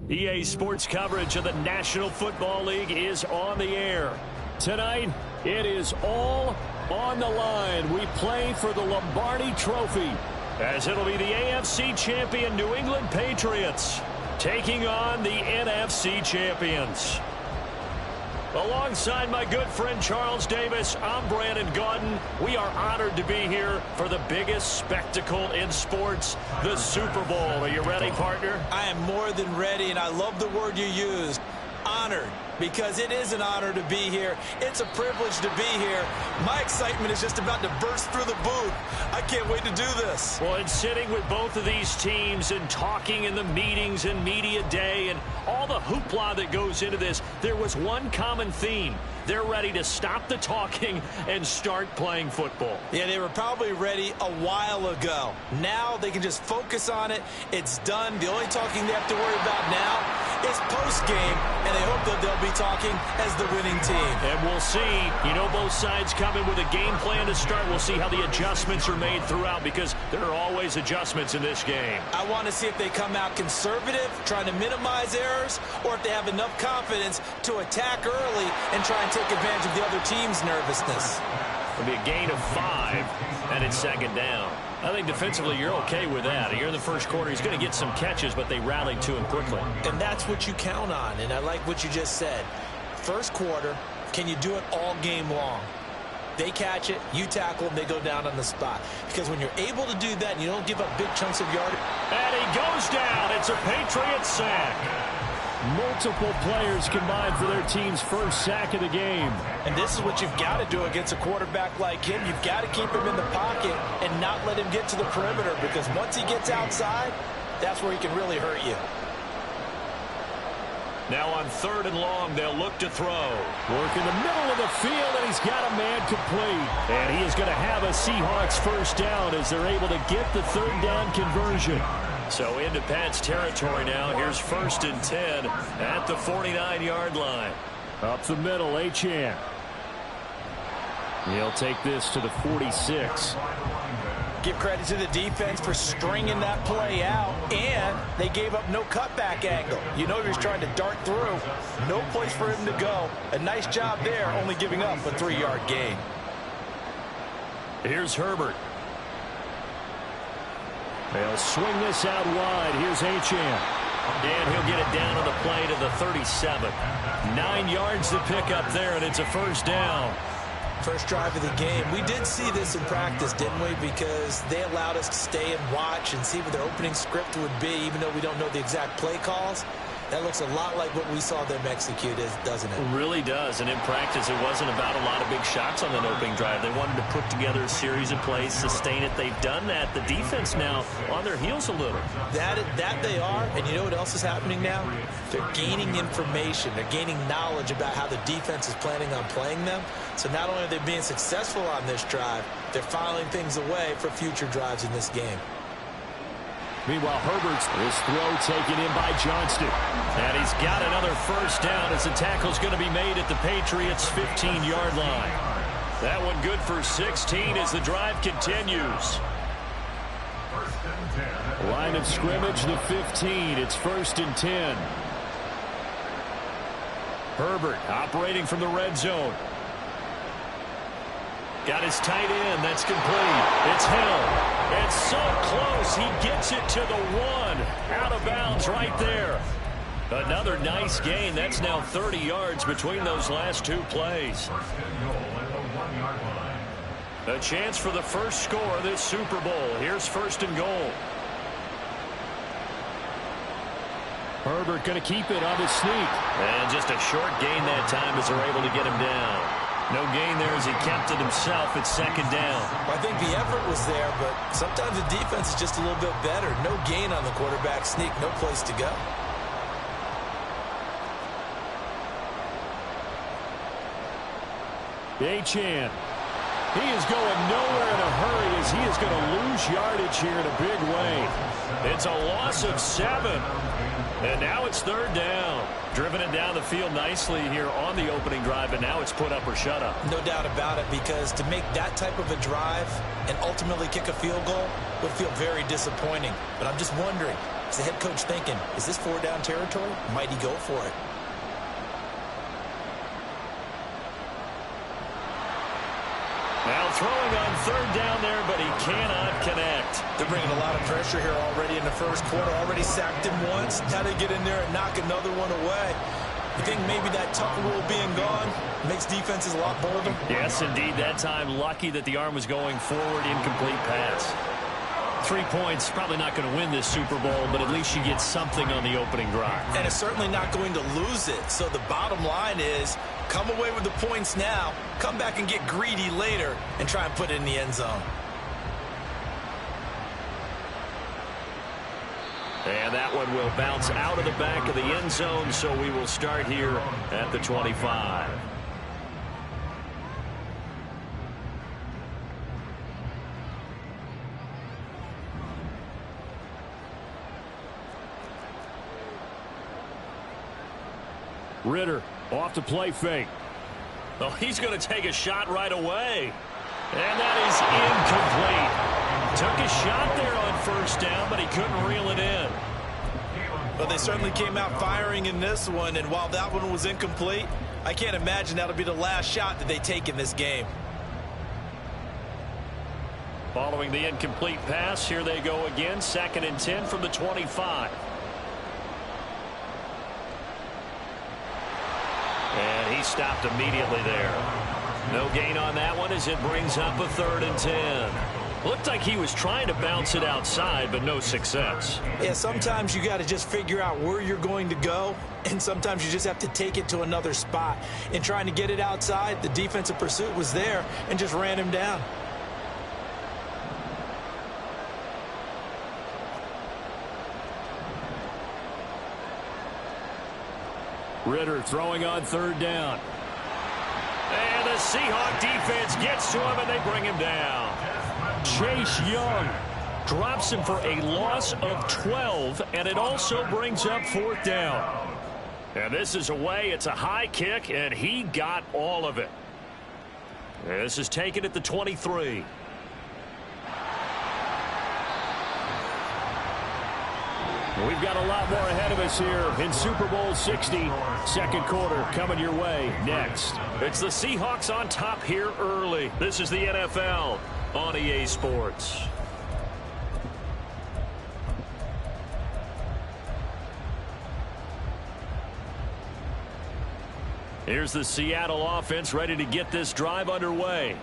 EA Sports coverage of the National Football League is on the air. Tonight, it is all on the line. We play for the Lombardi Trophy, as it'll be the AFC champion New England Patriots taking on the NFC champions. Alongside my good friend Charles Davis, I'm Brandon Gaudin. We are honored to be here for the biggest spectacle in sports, the Super Bowl. Are you ready, partner? I am more than ready, and I love the word you used, honored, because it is an honor to be here. It's a privilege to be here. My excitement is just about to burst through the booth. I can't wait to do this. Well, it's sitting with both of these teams and talking in the meetings and media day and all the hoopla that goes into this. There was one common theme. They're ready to stop the talking and start playing football. Yeah, they were probably ready a while ago. Now they can just focus on it. It's done. The only talking they have to worry about now is post-game, and they hope that they'll be talking as the winning team. And we'll see. You know, both sides come in with a game plan to start. We'll see how the adjustments are made throughout, because there are always adjustments in this game. I want to see if they come out conservative, trying to minimize errors, or if they have enough confidence to attack early and try and take advantage of the other team's nervousness. It'll be a gain of 5, and it's second down. I think defensively you're okay with that. Here in the first quarter, he's going to get some catches, but they rallied to him quickly. And that's what you count on, and I like what you just said. First quarter, can you do it all game long? They catch it, you tackle them, they go down on the spot. Because when you're able to do that and you don't give up big chunks of yardage. And he goes down. It's a Patriots sack. Multiple players combined for their team's first sack of the game. And this is what you've got to do against a quarterback like him. You've got to keep him in the pocket and not let him get to the perimeter, because once he gets outside, that's where he can really hurt you. Now on 3rd and long, they'll look to throw. Work in the middle of the field, and he's got a man complete. And he is going to have a Seahawks first down as they're able to get the 3rd down conversion. So into Pat's territory now. Here's 1st and 10 at the 49-yard line. Up the middle, Achane. He'll take this to the 46. Give credit to the defense for stringing that play out, and they gave up no cutback angle. You know he was trying to dart through. No place for him to go. A nice job there, only giving up a 3-yard gain. Here's Herbert. They'll swing this out wide. Here's Achane. And he'll get it down on the play to the 37. 9 yards to pick up there, and it's a first down. First drive of the game. We did see this in practice, didn't we? Because they allowed us to stay and watch and see what their opening script would be, even though we don't know the exact play calls. That looks a lot like what we saw them execute, doesn't it? It really does. And in practice, it wasn't about a lot of big shots on that opening drive. They wanted to put together a series of plays, sustain it. They've done that. The defense now on their heels a little. That they are. And you know what else is happening now? They're gaining information. They're gaining knowledge about how the defense is planning on playing them. So not only are they being successful on this drive, they're filing things away for future drives in this game. Meanwhile, Herbert's his throw taken in by Johnston. And he's got another first down as the tackle's going to be made at the Patriots' 15-yard line. That one good for 16 as the drive continues. Line of scrimmage, the 15. It's 1st and 10. Herbert operating from the red zone. Got his tight end. That's complete. It's Hill. It's so close. He gets it to the 1. Out of bounds right there. Another nice gain. That's now 30 yards between those last 2 plays. A chance for the first score of this Super Bowl. Here's 1st and goal. Herbert going to keep it on his sneak. And just a short gain that time as they're able to get him down. No gain there as he kept it himself. It's 2nd down. I think the effort was there, but sometimes the defense is just a little bit better. No gain on the quarterback sneak. No place to go. Achane. He is going nowhere in a hurry as he is going to lose yardage here in a big way. It's a loss of 7. And now it's 3rd down. Driven it down the field nicely here on the opening drive, and now it's put up or shut up. No doubt about it, because to make that type of a drive and ultimately kick a field goal would feel very disappointing. But I'm just wondering, Is the head coach thinking, is this 4-down territory? Might he go for it? Now throwing on 3rd down there, but he cannot connect. They're bringing a lot of pressure here already in the first quarter. Already sacked him once. Now they get in there and knock another one away. You think maybe that Tucker rule being gone makes defenses a lot bolder? Yes, indeed. That time, lucky that the arm was going forward, incomplete pass. 3 points, probably not going to win this Super Bowl, but at least you get something on the opening drive. And it's certainly not going to lose it. So the bottom line is, come away with the points now, come back and get greedy later, and try and put it in the end zone. And that one will bounce out of the back of the end zone, so we will start here at the 25. Ritter off to play fake. Oh, he's going to take a shot right away. And that is incomplete. Took a shot there on 1st down, but he couldn't reel it in. Well, they certainly came out firing in this one, and while that one was incomplete, I can't imagine that'll be the last shot that they take in this game. Following the incomplete pass, here they go again. 2nd and 10 from the 25. And he stopped immediately there. No gain on that one as it brings up a 3rd and 10. Looked like he was trying to bounce it outside, but no success. Yeah, sometimes you got to just figure out where you're going to go, and sometimes you just have to take it to another spot. In trying to get it outside, the defensive pursuit was there and just ran him down. Ritter throwing on 3rd down. And the Seahawk defense gets to him, and they bring him down. Chase Young drops him for a loss of 12, and it also brings up 4th down. And this is away. It's a high kick, and he got all of it. This is taken at the 23. We've got a lot more ahead of us here in Super Bowl 60. 2nd quarter coming your way next. It's the Seahawks on top here early. This is the NFL on EA Sports. Here's the Seattle offense ready to get this drive underway.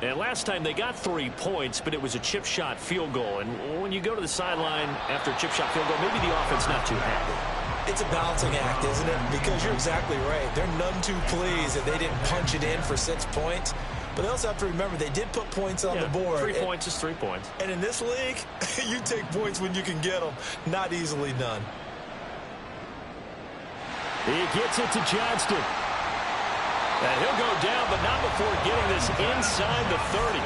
And last time they got 3 points, but it was a chip shot field goal. And when you go to the sideline after a chip shot field goal, maybe the offense not too happy. It's a balancing act, isn't it? Because you're exactly right. They're none too pleased that they didn't punch it in for 6 points. But they also have to remember they did put points on the board. 3 points is 3 points. And in this league, you take points when you can get them. Not easily done. He gets it to Johnston. And he'll go down, but not before getting this inside the 30.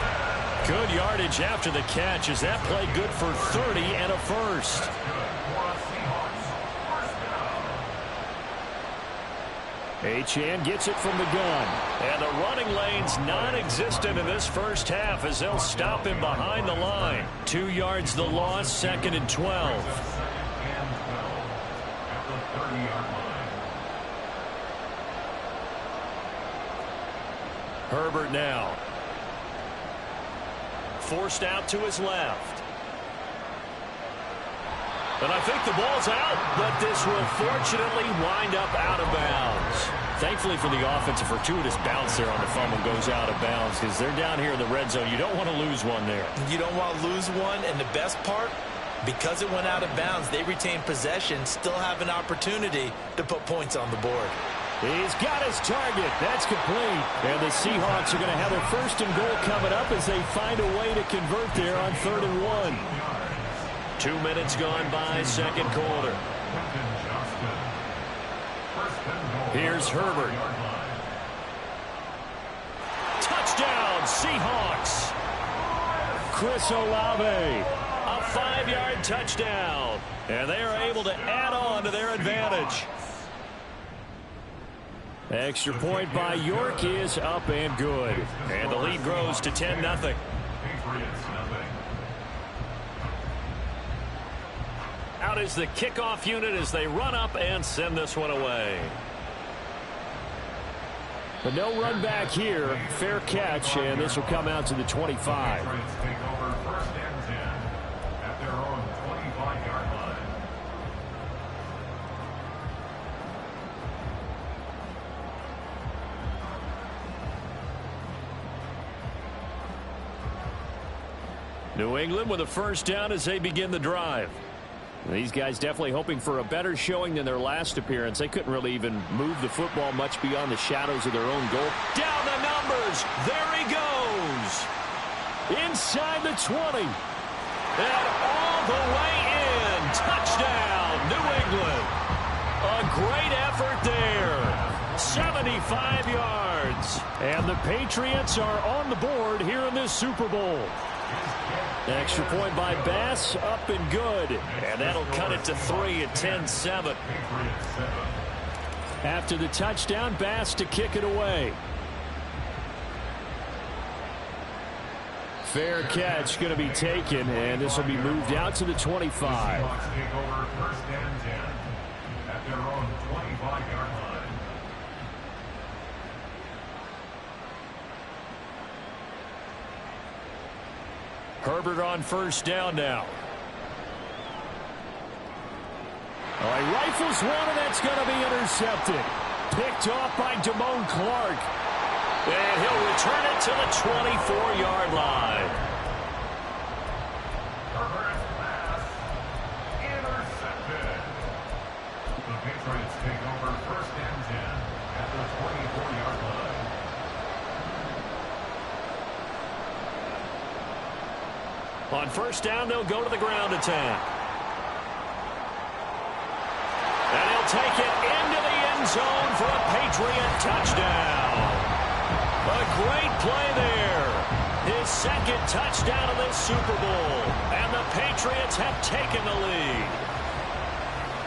Good yardage after the catch. Is that play good for 30 and a first? Achane gets it from the gun. And the running lane's non-existent in this first half as they'll stop him behind the line. 2 yards the loss, 2nd and 12. Herbert now. Forced out to his left. And I think the ball's out, but this will fortunately wind up out of bounds. Thankfully for the offense, a fortuitous bounce there on the fumble goes out of bounds because they're down here in the red zone. You don't want to lose one there. You don't want to lose one, and the best part, because it went out of bounds, they retain possession, still have an opportunity to put points on the board. He's got his target. That's complete. And the Seahawks are going to have their 1st and goal coming up as they find a way to convert there on 3rd and 1. 2 minutes gone by, 2nd quarter. Here's Herbert. Touchdown, Seahawks. Chris Olave. A 5-yard touchdown. And they are able to add on to their advantage. Extra point by York is up and good. And the lead grows to 10-0. Out is the kickoff unit as they run up and send this one away. But no run back here. Fair catch, and this will come out to the 25. New England with a first down as they begin the drive. These guys definitely hoping for a better showing than their last appearance. They couldn't really even move the football much beyond the shadows of their own goal. Down the numbers. There he goes. Inside the 20. And all the way in. Touchdown, New England. A great effort there. 75 yards. And the Patriots are on the board here in this Super Bowl. Extra point by Bass, up and good. And that'll cut it to 3 at 10-7. After the touchdown, Bass to kick it away. Fair catch going to be taken, and this will be moved out to the 25. Herbert on first down now. Oh, he rifles one, and that's going to be intercepted. Picked off by Damone Clark. And he'll return it to the 24-yard line. Herbert's pass intercepted. The Patriots take over first and 10 at the 24-yard line. On first down, they'll go to the ground attack. And he'll take it into the end zone for a Patriot touchdown. A great play there. His second touchdown of this Super Bowl. And the Patriots have taken the lead.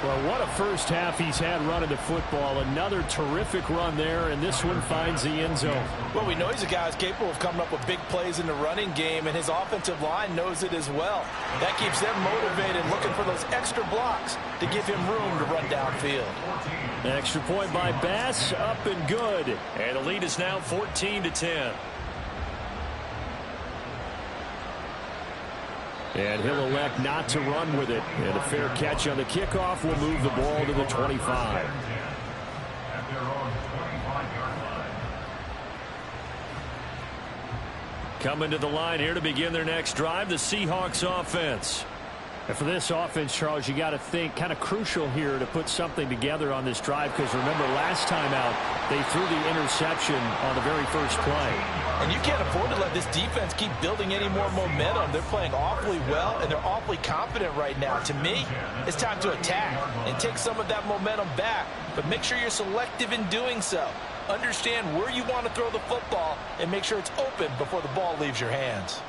Well, what a first half he's had running the football. Another terrific run there, and this one finds the end zone. Well, we know he's a guy who's capable of coming up with big plays in the running game, and his offensive line knows it as well. That keeps them motivated, looking for those extra blocks to give him room to run downfield. Extra point by Bass, up and good. And the lead is now 14-10. And he'll elect not to run with it. And a fair catch on the kickoff will move the ball to the 25. Coming to the line here to begin their next drive, the Seahawks offense. And for this offense, Charles, you got to think kind of crucial here to put something together on this drive, because remember last time out they threw the interception on the very first play. And you can't afford to let this defense keep building any more momentum. They're playing awfully well, and they're awfully confident right now. To me, it's time to attack and take some of that momentum back, but make sure you're selective in doing so. Understand where you want to throw the football and make sure it's open before the ball leaves your hands.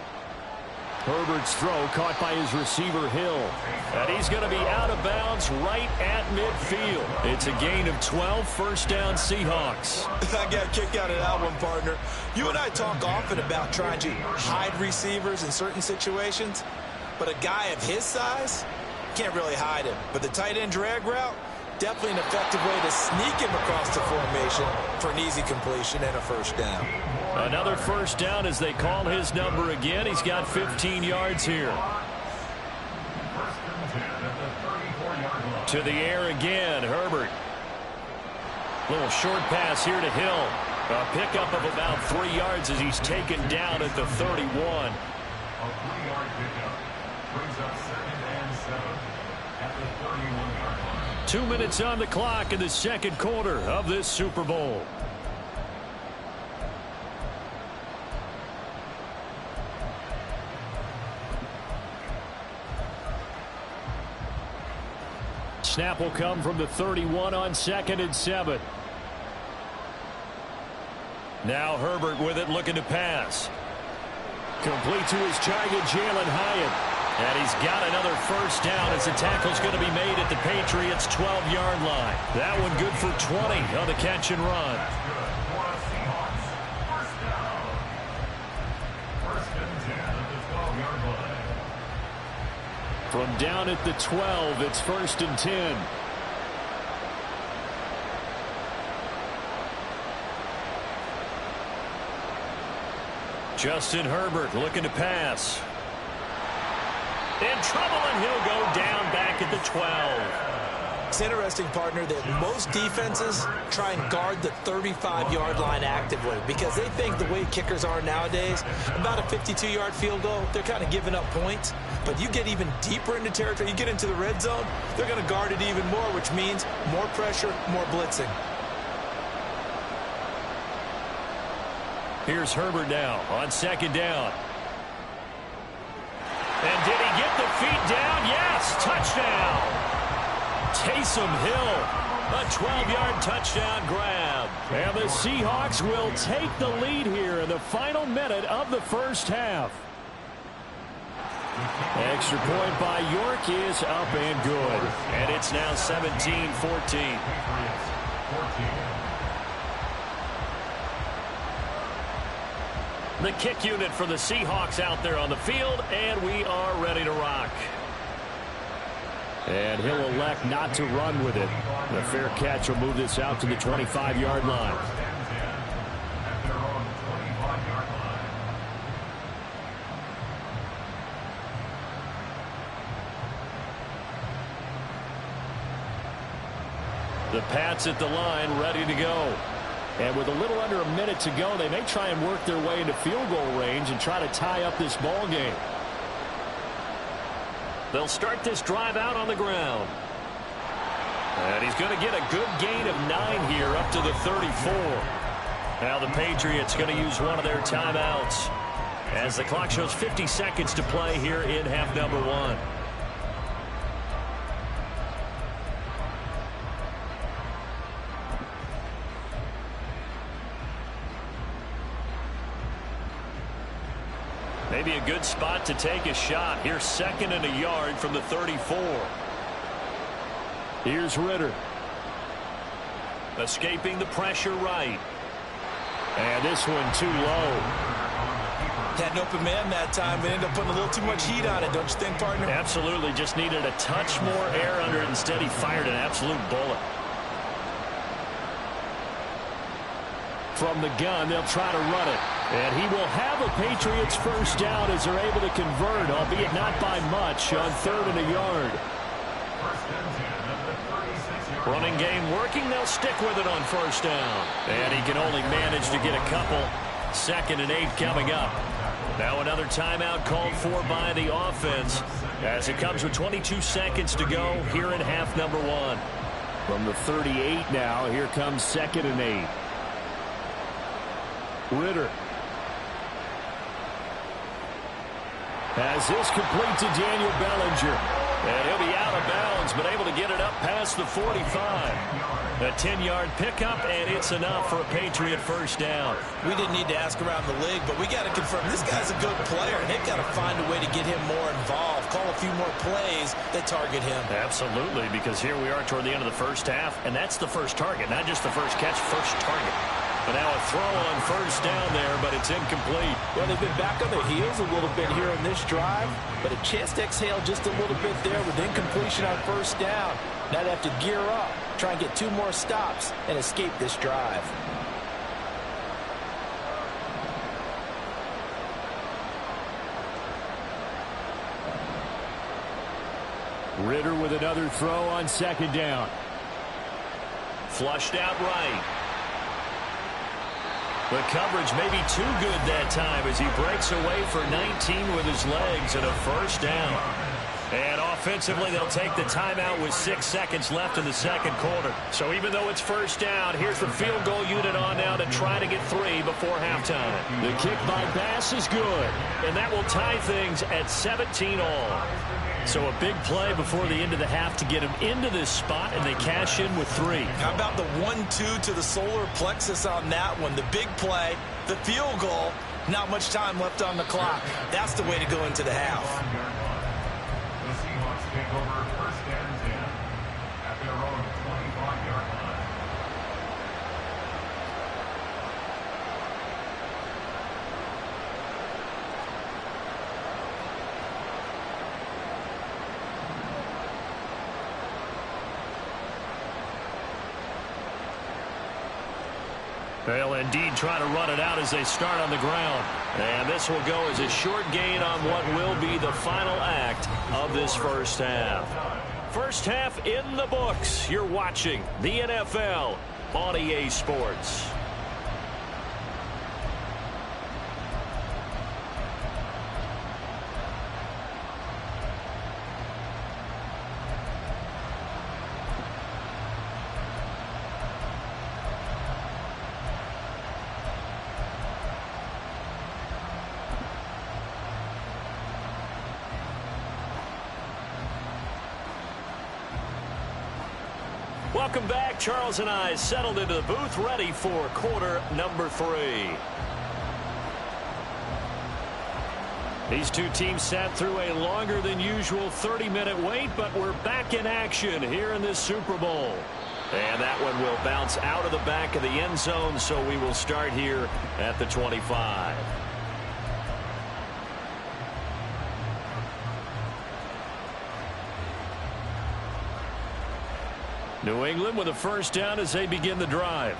Herbert's throw caught by his receiver Hill. And he's going to be out of bounds right at midfield. It's a gain of 12, first down Seahawks. I got a kick out of that one, partner. You and I talk often about trying to hide receivers in certain situations, but a guy of his size can't really hide him. But the tight end drag route, definitely an effective way to sneak him across the formation for an easy completion and a first down. Another first down as they call his number again. He's got 15 yards here. To the air again, Herbert. Little short pass here to Hill. A pickup of about 3 yards as he's taken down at the 31. A 3-yard pickup brings up 2nd and 7 at the 31-yard line. 2 minutes on the clock in the second quarter of this Super Bowl. Snap will come from the 31 on 2nd and 7. Now Herbert with it, looking to pass. Complete to his giant Jalen Hyatt. And he's got another first down as the tackle's going to be made at the Patriots' 12-yard line. That one good for 20 on the catch and run. From down at the 12, it's 1st and 10. Justin Herbert looking to pass. In trouble, and he'll go down back at the 12. It's interesting, partner, that most defenses try and guard the 35-yard line actively because they think the way kickers are nowadays, about a 52-yard field goal, they're kind of giving up points. But you get even deeper into territory, you get into the red zone, they're going to guard it even more, which means more pressure, more blitzing. Here's Herbert now on 2nd down. And did he get the feet down? Yes, touchdown. Taysom Hill, a 12-yard touchdown grab. And the Seahawks will take the lead here in the final minute of the first half. Extra point by York is up and good. And it's now 17-14. The kick unit for the Seahawks out there on the field, and we are ready to rock. And he'll elect not to run with it. The fair catch will move this out to the 25-yard line. The Pats at the line, ready to go. And with a little under a minute to go, they may try and work their way into field goal range and try to tie up this ball game. They'll start this drive out on the ground. And he's going to get a good gain of 9 here up to the 34. Now the Patriots going to use one of their timeouts as the clock shows 50 seconds to play here in half number 1. Maybe a good spot to take a shot. Here's 2nd and a yard from the 34. Here's Ritter. Escaping the pressure right. And this one too low. Had an open man that time, but ended up putting a little too much heat on it, don't you think, partner? Absolutely. Just needed a touch more air under it. Instead, he fired an absolute bullet. From the gun, they'll try to run it. And he will have a Patriots first down as they're able to convert, albeit not by much, on 3rd and a yard. Running game working. They'll stick with it on 1st down. And he can only manage to get a couple. 2nd and 8 coming up. Now another timeout called for by the offense as it comes with 22 seconds to go here in half number 1. From the 38 now, here comes 2nd and 8. Ritter has this complete to Daniel Bellinger. And he'll be out of bounds, but able to get it up past the 45. A 10-yard pickup, and it's enough for a Patriot first down. We didn't need to ask around the league, but we got to confirm this guy's a good player. They've got to find a way to get him more involved, call a few more plays that target him. Absolutely, because here we are toward the end of the first half, and that's the first target, not just the first catch, first target. But now a throw on 1st down there, but it's incomplete. Well, they've been back on their heels a little bit here on this drive, but a chance to exhale just a little bit there with incompletion on 1st down. Now they have to gear up, try and get 2 more stops, and escape this drive. Ritter with another throw on 2nd down. Flushed out right. The coverage may be too good that time as he breaks away for 19 with his legs and a first down. And offensively, they'll take the timeout with 6 seconds left in the 2nd quarter. So even though it's first down, here's the field goal unit on now to try to get 3 before halftime. The kick by Bass is good, and that will tie things at 17 all. So a big play before the end of the half to get him into this spot, and they cash in with 3. How about the 1-2 to the solar plexus on that one? The big play, the field goal, not much time left on the clock. That's the way to go into the half. The Seahawks take over 1st and 10 at their own 25-yard line. They'll indeed try to run it out as they start on the ground. And this will go as a short gain on what will be the final act of this first half. First half in the books. You're watching the NFL on EA Sports. Welcome back. Charles and I settled into the booth, ready for quarter number 3. These two teams sat through a longer than usual 30-minute wait, but we're back in action here in this Super Bowl. And that one will bounce out of the back of the end zone, so we will start here at the 25. New England with a first down as they begin the drive.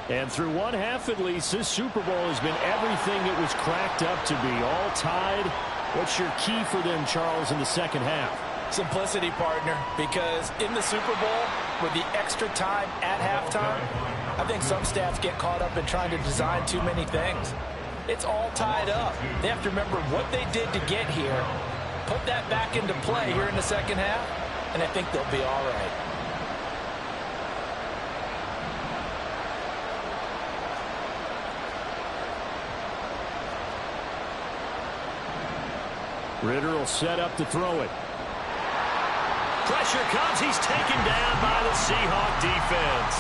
And through one half at least, this Super Bowl has been everything it was cracked up to be. All tied. What's your key for them, Charles, in the second half? Simplicity, partner, because in the Super Bowl, with the extra time at halftime, I think some staffs get caught up in trying to design too many things. It's all tied up. They have to remember what they did to get here, put that back into play here in the second half, and I think they'll be all right. Ritter will set up to throw it. Pressure comes. He's taken down by the Seahawk defense.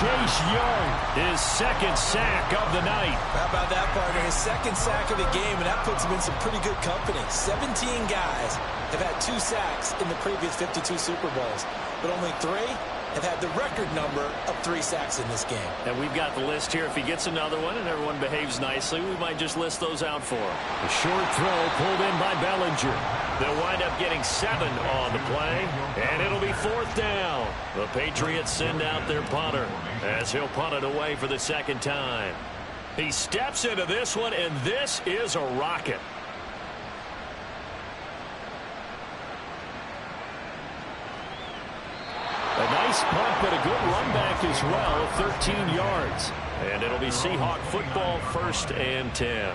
Chase Young, his second sack of the night. How about that, partner? His second sack of the game, and that puts him in some pretty good company. 17 guys have had 2 sacks in the previous 52 Super Bowls, but only 3 have had the record number of 3 sacks in this game. And we've got the list here. If he gets another one and everyone behaves nicely, we might just list those out for him. A short throw pulled in by Bellinger. They'll wind up getting 7 on the play, and it'll be 4th down. The Patriots send out their punter as he'll punt it away for the second time. He steps into this one, and this is a rocket. A nice punt, but a good run back as well, 13 yards. And it'll be Seahawk football, 1st and 10.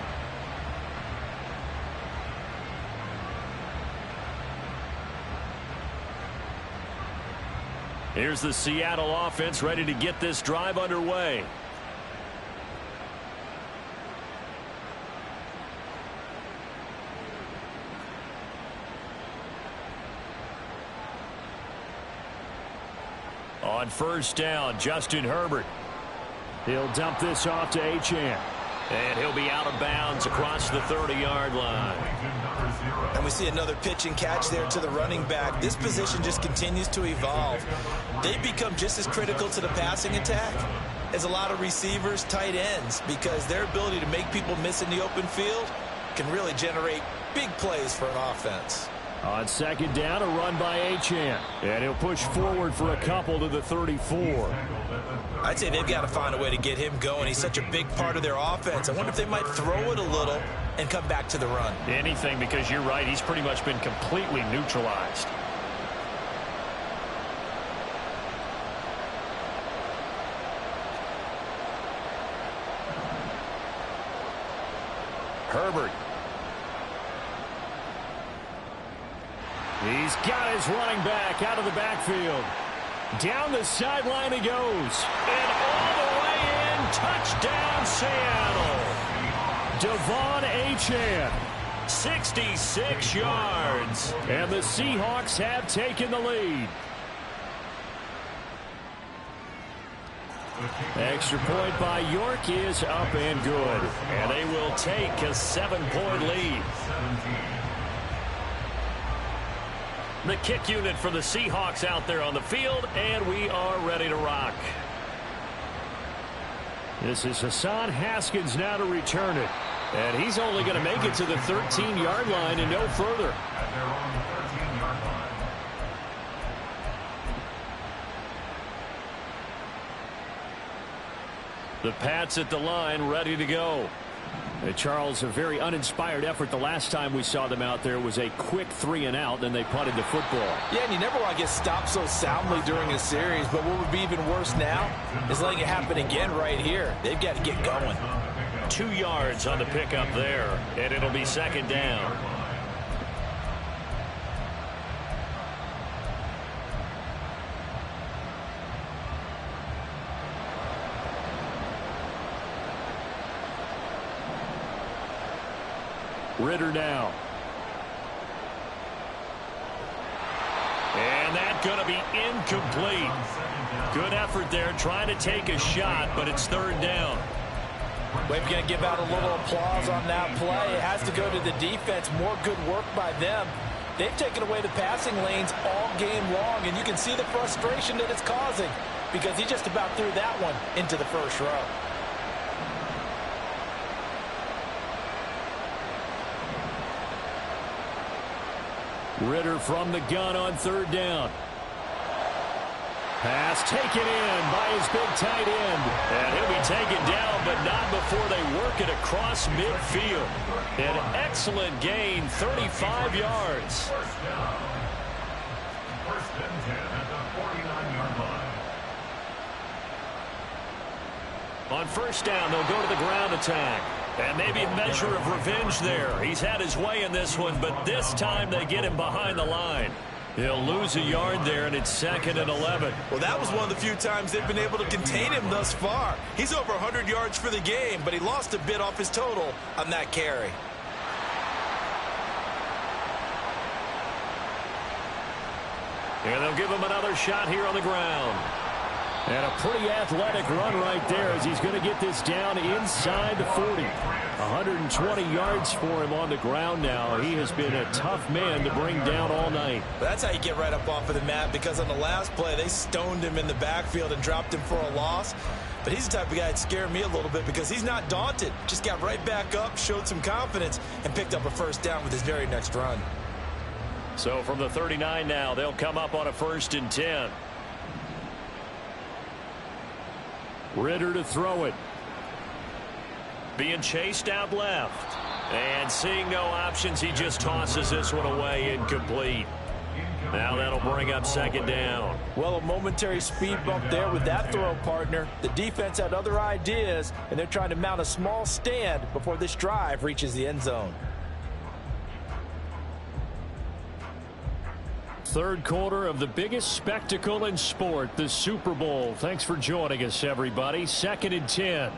Here's the Seattle offense ready to get this drive underway. On first down, Justin Herbert. He'll dump this off to Achane. And he'll be out of bounds across the 30-yard line. And we see another pitch and catch there to the running back. This position just continues to evolve. They've become just as critical to the passing attack as a lot of receivers, tight ends, because their ability to make people miss in the open field can really generate big plays for an offense. On second down, a run by Achane. And he'll push forward for a couple to the 34. I'd say they've got to find a way to get him going. He's such a big part of their offense. I wonder if they might throw it a little and come back to the run. Anything, because you're right. He's pretty much been completely neutralized. Herbert. He's got his running back out of the backfield. Down the sideline he goes. And all the way in. Touchdown, Seattle. Devon Achane. 66 yards. And the Seahawks have taken the lead. Extra point by York is up and good. And they will take a 7-point lead. The kick unit for the Seahawks out there on the field, and we are ready to rock. This is Hassan Haskins now to return it. And he's only going to make it to the 13-yard line and no further. The Pats at the line, ready to go. And Charles, a very uninspired effort the last time we saw them out there was a quick 3-and-out, then they punted the football. Yeah, and you never want to get stopped so soundly during a series, but what would be even worse now is letting it happen again right here. They've got to get going. 2 yards on the pickup there, and it'll be second down. Ritter now. And that's going to be incomplete. Good effort there trying to take a shot, but it's third down. We're going to give out a little applause on that play. It has to go to the defense. More good work by them. They've taken away the passing lanes all game long, and you can see the frustration that it's causing because he just about threw that one into the first row. Ritter from the gun on third down. Pass taken in by his big tight end. And he'll be taken down, but not before they work it across midfield. An excellent gain, 35 yards. First down. First and 10 at the 49-yard line. On first down, they'll go to the ground attack. And maybe a measure of revenge there. He's had his way in this one, but this time they get him behind the line. He'll lose a yard there, and it's second and 11. Well, that was one of the few times they've been able to contain him thus far. He's over 100 yards for the game, but he lost a bit off his total on that carry. And they'll give him another shot here on the ground. And a pretty athletic run right there as he's going to get this down inside the 40. 120 yards for him on the ground now. He has been a tough man to bring down all night. That's how you get right up off of the mat, because on the last play, they stoned him in the backfield and dropped him for a loss. But he's the type of guy that scared me a little bit because he's not daunted. Just got right back up, showed some confidence, and picked up a first down with his very next run. So from the 39 now, they'll come up on a 1st and 10. Ritter to throw it. Being chased out left. And seeing no options, he just tosses this one away, incomplete. Now that'll bring up second down. Well, a momentary speed bump there with that throw, partner. The defense had other ideas, and they're trying to mount a small stand before this drive reaches the end zone. Third quarter of the biggest spectacle in sport, the Super Bowl. Thanks for joining us, everybody. 2nd and 10.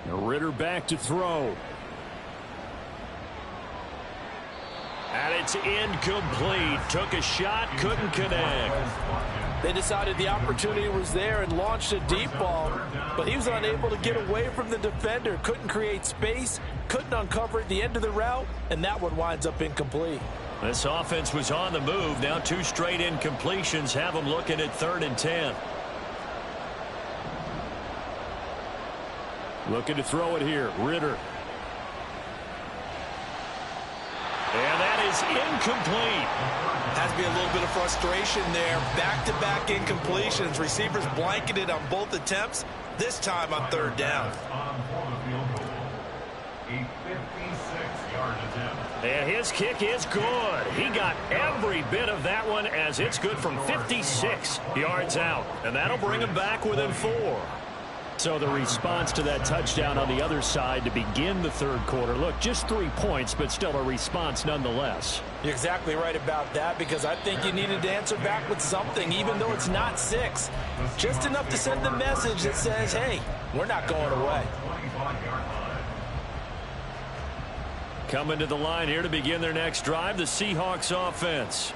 Ritter back to throw. And it's incomplete. Took a shot, couldn't connect. They decided the opportunity was there and launched a deep ball, but he was unable to get away from the defender. Couldn't create space, couldn't uncover at the end of the route, and that one winds up incomplete. This offense was on the move. Now 2 straight incompletions have them looking at 3rd and 10. Looking to throw it here. Ritter. And that is incomplete. Has to be a little bit of frustration there. Back-to-back incompletions. Receivers blanketed on both attempts, this time on 3rd down. A 56-yard attempt. And his kick is good. He got every bit of that one as it's good from 56 yards out. And that'll bring him back within 4. So the response to that touchdown on the other side to begin the third quarter. Look, just 3 points, but still a response nonetheless. You're exactly right about that, because I think you needed to answer back with something, even though it's not 6. Just enough to send the message that says, hey, we're not going away. Coming to the line here to begin their next drive, the Seahawks offense.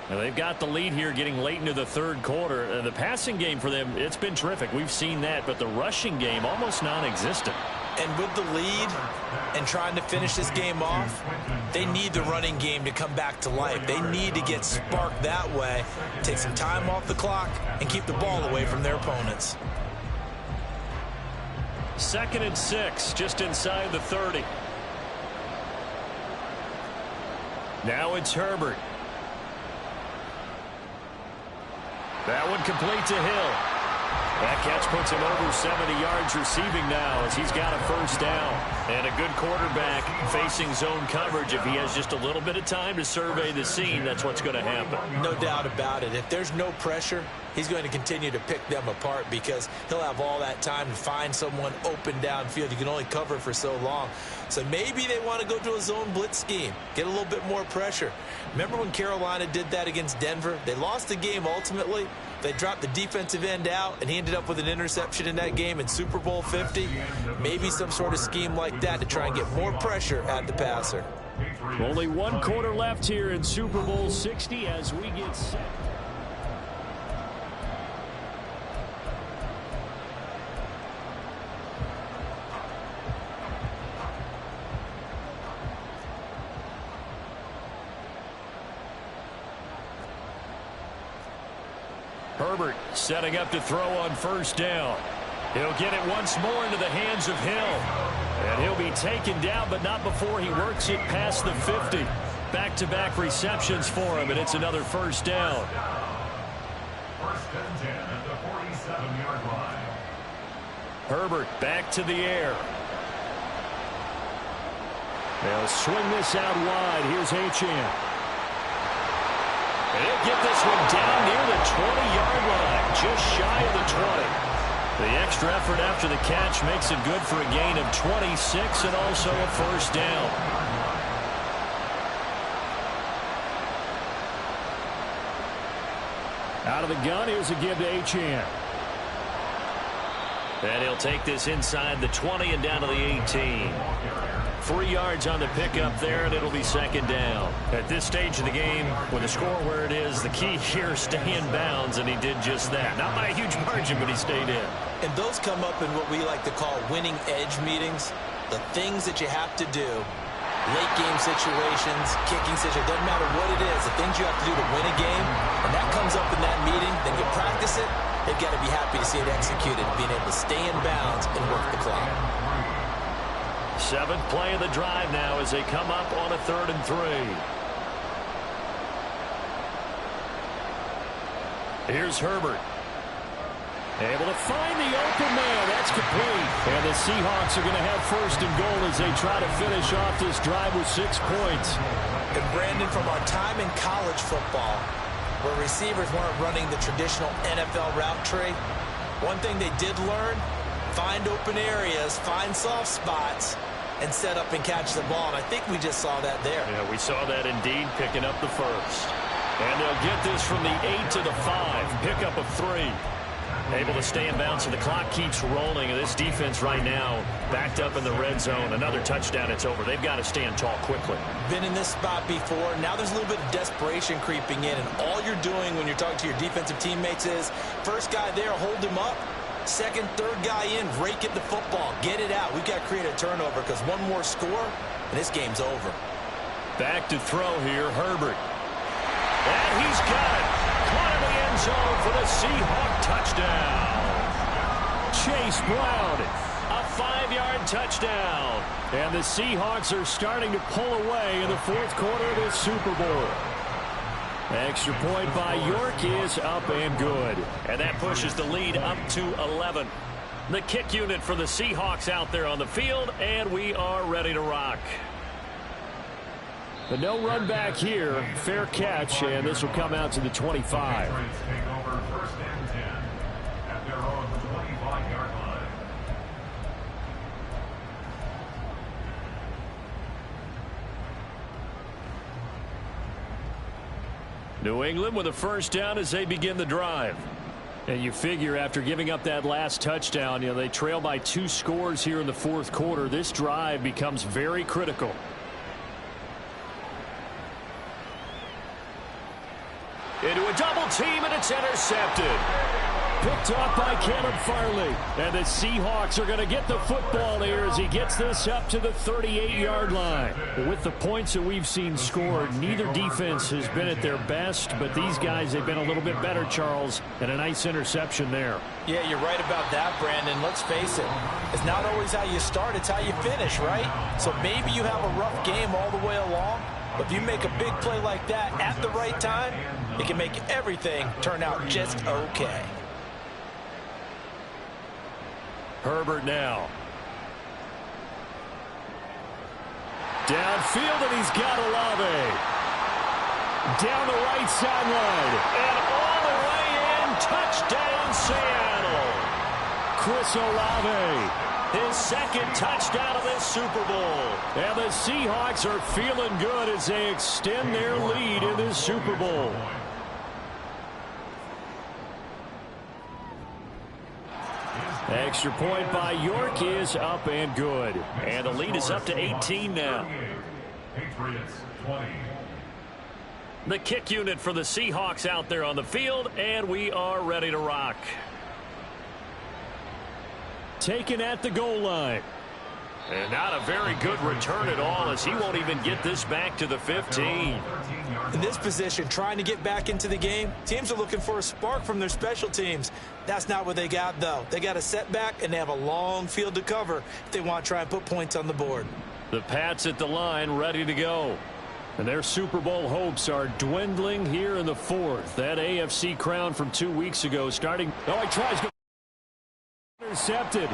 Now they've got the lead here getting late into the third quarter. The passing game for them, it's been terrific. We've seen that, but the rushing game almost non-existent. And with the lead and trying to finish this game off, they need the running game to come back to life. They need to get sparked that way, take some time off the clock, and keep the ball away from their opponents. 2nd and 6, just inside the 30. Now it's Herbert. That one complete to Hill. That catch puts him over 70 yards receiving now as he's got a first down. And a good quarterback facing zone coverage. If he has just a little bit of time to survey the scene, that's what's going to happen. No doubt about it. If there's no pressure, he's going to continue to pick them apart because he'll have all that time to find someone open downfield. You can only cover for so long. So maybe they want to go to a zone blitz scheme, get a little bit more pressure. Remember when Carolina did that against Denver? They lost the game ultimately. They dropped the defensive end out, and he ended up with an interception in that game in Super Bowl 50. Maybe some sort of scheme like that to try and get more pressure at the passer. Only one quarter left here in Super Bowl 60 as we get set. Herbert setting up to throw on first down. He'll get it once more into the hands of Hill. And he'll be taken down, but not before he works it past the 50. Back-to-back receptions for him, and it's another first down. First and 10 at the 47-yard line. Herbert back to the air. They'll swing this out wide. Here's Achane. And he'll get this one down near the 20-yard line, just shy of the 20. The extra effort after the catch makes it good for a gain of 26 and also a first down. Out of the gun, here's a give to Achane. And he'll take this inside the 20 and down to the 18. 3 yards on the pickup there, and it'll be second down. At this stage of the game, with the score where it is, the key here is stay in bounds, and he did just that. Not by a huge margin, but he stayed in. And those come up in what we like to call winning edge meetings. The things that you have to do, late game situations, kicking situations, doesn't matter what it is, the things you have to do to win a game, and that comes up in that meeting, then you practice it, they've got to be happy to see it executed, being able to stay in bounds and work the clock. Seventh play of the drive now as they come up on a 3rd and 3. Here's Herbert. Able to find the open man. That's complete. And the Seahawks are going to have 1st and goal as they try to finish off this drive with 6 points. And Brandon, from our time in college football, where receivers weren't running the traditional NFL route tree, one thing they did learn, find open areas, find soft spots, and set up and catch the ball. And I think we just saw that there. Yeah, we saw that indeed, picking up the first. And they'll get this from the 8 to the 5. Pickup of 3. Able to stay in bounds, so the clock keeps rolling. And this defense right now backed up in the red zone. Another touchdown, it's over. They've got to stand tall quickly. Been in this spot before. Now there's a little bit of desperation creeping in. And all you're doing when you're talking to your defensive teammates is, first guy there, hold him up. Second, third guy in, rake at the football. Get it out. We've got to create a turnover because one more score, and this game's over. Back to throw here, Herbert. And he's got it. Caught in the end zone for the Seahawk touchdown. Chase Brown, a 5-yard touchdown. And the Seahawks are starting to pull away in the 4th quarter of this Super Bowl. Extra point by York is up and good. And that pushes the lead up to 11. The kick unit for the Seahawks out there on the field, and we are ready to rock. But no run back here. Fair catch, and this will come out to the 25. New England with a first down as they begin the drive. And you figure after giving up that last touchdown, they trail by 2 scores here in the 4th quarter. This drive becomes very critical. Into a double team, and it's intercepted. Picked off by Caleb Farley. And the Seahawks are going to get the football here as he gets this up to the 38-yard line. With the points that we've seen scored, neither defense has been at their best, but these guys, they've been a little bit better, Charles, and a nice interception there. Yeah, you're right about that, Brandon. Let's face it. It's not always how you start, it's how you finish, right? So maybe you have a rough game all the way along, If you make a big play like that at the right time, it can make everything turn out just okay. Herbert now. Downfield, and he's got Olave. Down the right sideline. And all the way in. Touchdown, Seattle. Chris Olave. His second touchdown of this Super Bowl. And the Seahawks are feeling good as they extend their lead in this Super Bowl. Extra point by York is up and good. And the lead is up to 18 now. Patriots 20. The kick unit for the Seahawks out there on the field, and we are ready to rock. Taken at the goal line. And not a very good return at all, as he won't even get this back to the 15. In this position, trying to get back into the game, teams are looking for a spark from their special teams. That's not what they got, though. They got a setback, and they have a long field to cover if they want to try and put points on the board. The Pats at the line, ready to go. And their Super Bowl hopes are dwindling here in the fourth. That AFC crown from 2 weeks ago starting. Oh, he tries to intercepted.